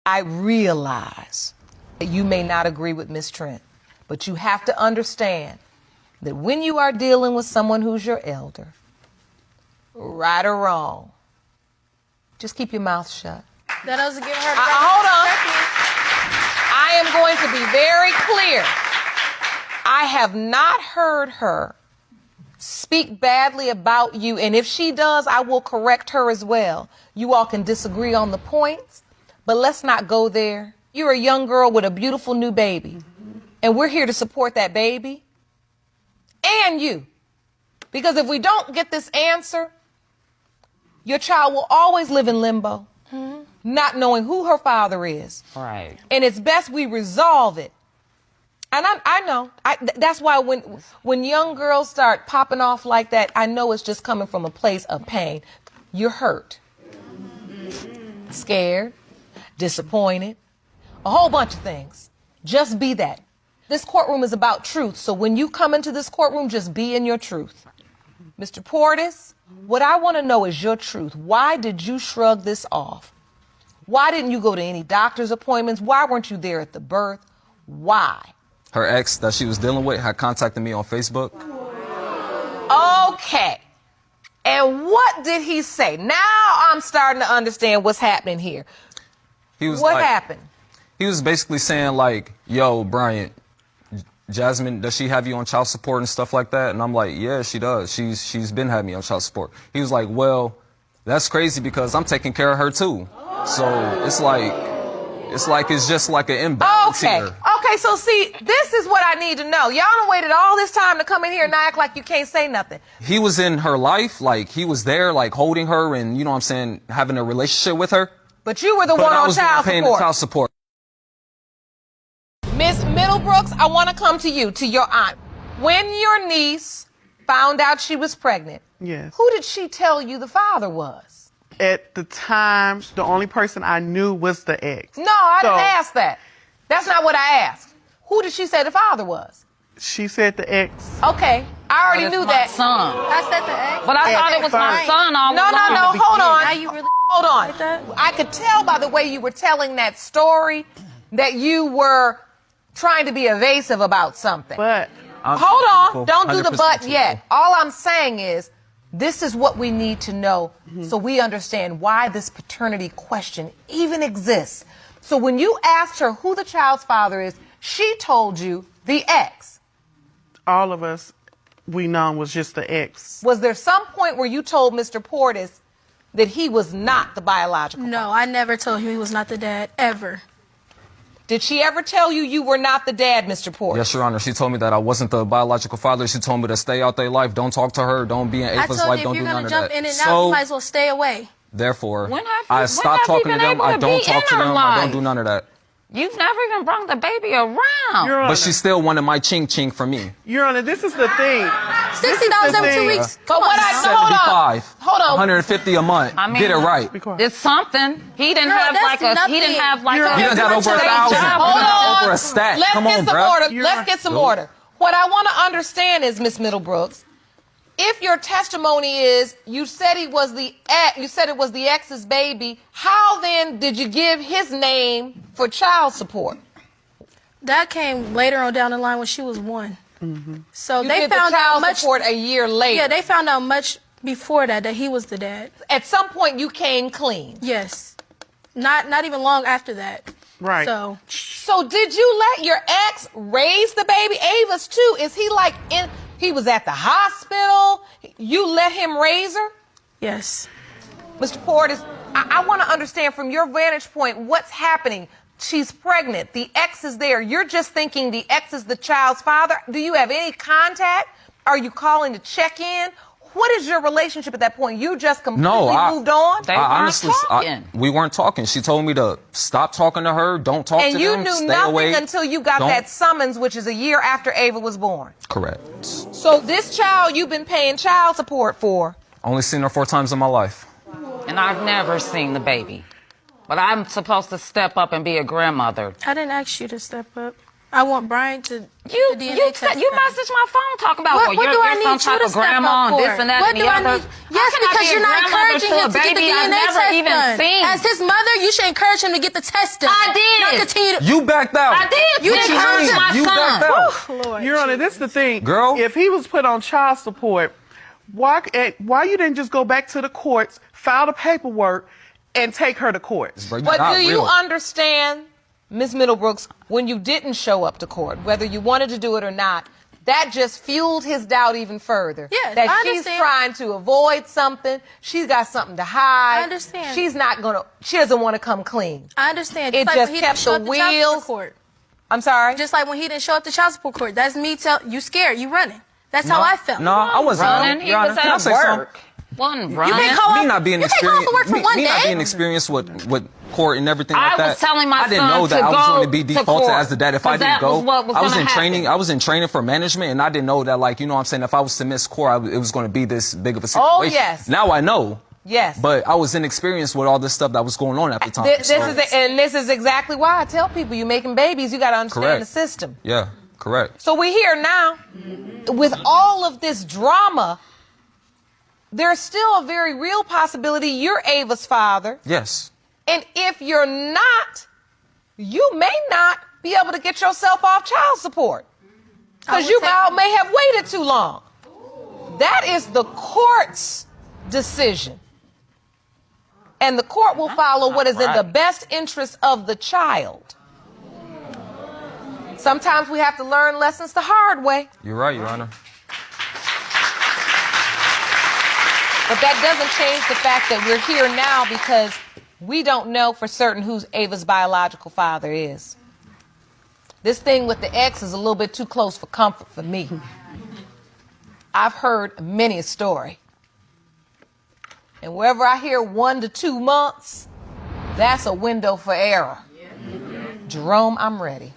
I realize that you may not agree with Miss Trent, but you have to understand that when you are dealing with someone who's your elder, right or wrong, just keep your mouth shut. That doesn't give her. Hold on. I am going to be very clear. I have not heard her speak badly about you, and if she does, I will correct her as well. You all can disagree on the points, but let's not go there. You're a young girl with a beautiful new baby, and we're here to support that baby and you. Because if we don't get this answer, your child will always live in limbo, not knowing who her father is. Right. And it's best we resolve it. And I know. That's why when young girls start popping off like that, I know it's just coming from a place of pain. You're hurt, scared, disappointed, a whole bunch of things. Just be that. This courtroom is about truth, so when you come into this courtroom, just be in your truth. Mr. Portis, what I want to know is your truth. Why did you shrug this off? Why didn't you go to any doctor's appointments? Why weren't you there at the birth? Why? Her ex that she was dealing with had contacted me on Facebook. Okay. And what did he say? Now I'm starting to understand what's happening here. What happened? He was basically saying like, yo, Bryant, Jasmine, does she have you on child support and stuff like that? And I'm like, yeah, she does. She's been having me on child support. He was like, well, that's crazy because I'm taking care of her too. So it's just like an imbalance here. Okay, so see, this is what I need to know. Y'all done waited all this time to come in here and act like you can't say nothing. He was in her life, like he was there, like holding her and, you know what I'm saying, having a relationship with her. But you were the one on child paying support. The child support. Miss Middlebrooks, I want to come to you, to your aunt. When your niece found out she was pregnant, yes, who did she tell you the father was? At the time, the only person I knew was the ex. No, I didn't ask that. That's not what I asked. Who did she say the father was? She said the ex. Okay, I already knew that. Son. I said the ex. But I thought it was my son all along. No, hold on. Now you really Hold on. like that? I could tell by the way you were telling that story that you were trying to be evasive about something. But hold on. Don't do the but truthful. yet. All I'm saying is this is what we need to know so we understand why this paternity question even exists. So when you asked her who the child's father is, she told you the ex. all of us, we known was just the ex. Was there some point where you told Mr. Portis that he was not the biological father? No, I never told him he was not the dad, ever. Did she ever tell you you were not the dad, Mr. Portis? Yes, Your Honor. She told me that I wasn't the biological father. She told me to stay out their life. Don't talk to her. Don't be in I Ava's told life. you Don't if do you're none going to of jump that. in and out, you might as well stay away. Therefore, I stopped talking to them. I don't talk to them. I don't do none of that. You've never even brought the baby around. Your Honor, But she still wanted my ching from me. Your Honor, this is the thing. $60 every 2 weeks. But what I hold on. 75. Hold on. 150 a month. I mean, Get it right. Be quiet. It's something. He didn't Girl, have that's like a. nothing. He didn't have like a. He done got over 1,000. Job. He done Hold got on. over a stack. Let's Come get on, some bruh. order. Let's get some order. What I want to understand is, Miss Middlebrooks, if your testimony is you said he was the ex, you said it was the ex's baby, how then did you give his name for child support? That came later on down the line when she was 1. So You they did found the out child much. support a year later. Yeah, they found out much before that he was the dad. At some point, you came clean. Yes, not even long after that. Right. So did you let your ex raise the baby? Ava's too. Is he like in? He was at the hospital. You let him raise her? Yes. Mr. Portis, I want to understand from your vantage point what's happening. She's pregnant. The ex is there. You're just thinking the ex is the child's father. Do you have any contact? Are you calling to check in? What is your relationship at that point? You just completely moved on? They weren't Honestly, talking. we weren't talking. She told me to stop talking to her. Don't talk to And you them. knew Stay nothing away. until you got that summons, which is a year after Ava was born. Correct. So this child you've been paying child support for. Only seen her 4 times in my life. And I've never seen the baby. But I'm supposed to step up and be a grandmother. I didn't ask you to step up. I want Brian to You the DNA you test you done. messaged my phone talking about What well, do I you're need some you type to of step grandma up and for? this and that What and do the I other. need? Yes, How can I because be a you're not grandmother encouraging to a him to get the baby I've DNA never test even done. seen? As his mother, you should encourage him to get the test done. I did. Not continue to. You backed out. I did. You You didn't encouraged mean? my You son. backed out. Lord, Your Honor, this is the thing. Girl. If he was put on child support, why you didn't just go back to the courts, file the paperwork, and take her to court? Bro, you're But not do you real. understand, Ms. Middlebrooks, when you didn't show up to court, whether you wanted to do it or not, that just fueled his doubt even further. Yes, that I she's understand. trying to avoid something. She's got something to hide. I understand. She doesn't want to come clean. I understand. It Just like just when he kept didn't show the up to child wheels- support court. I'm sorry? Just like when he didn't show up to child support court. That's me you scared. You running. That's how I felt. No, I wasn't Running. He Your Honor, was can I at say something? work. Wasn't You running. can't call Me off- not being you can't call experienced, for work for me, one me not day. being experienced with court and everything I like that. was telling my I didn't son know that to I was go going to be to defaulted court, as the dad if I 'cause didn't that go. was what was I was gonna in training. happen. I was in training for management, and I didn't know that, like, you know what I'm saying, if I was to miss court, it was going to be this big of a situation. Oh, yes. Now I know. Yes. But I was inexperienced with all this stuff that was going on at the time. This so- this is exactly why I tell people you're making babies, you got to understand Correct. the system. Yeah, correct. So we're here now with all of this drama. There's still a very real possibility you're Ava's father. Yes. And if you're not, you may not be able to get yourself off child support because you may have waited too long. That is the court's decision. And the court will follow what is in the best interest of the child. Sometimes we have to learn lessons the hard way. You're right, Your Honor. But that doesn't change the fact that we're here now because we don't know for certain who Ava's biological father is. This thing with the ex is a little bit too close for comfort for me. I've heard many a story. And wherever I hear 1 to 2 months, that's a window for error. Jerome, I'm ready.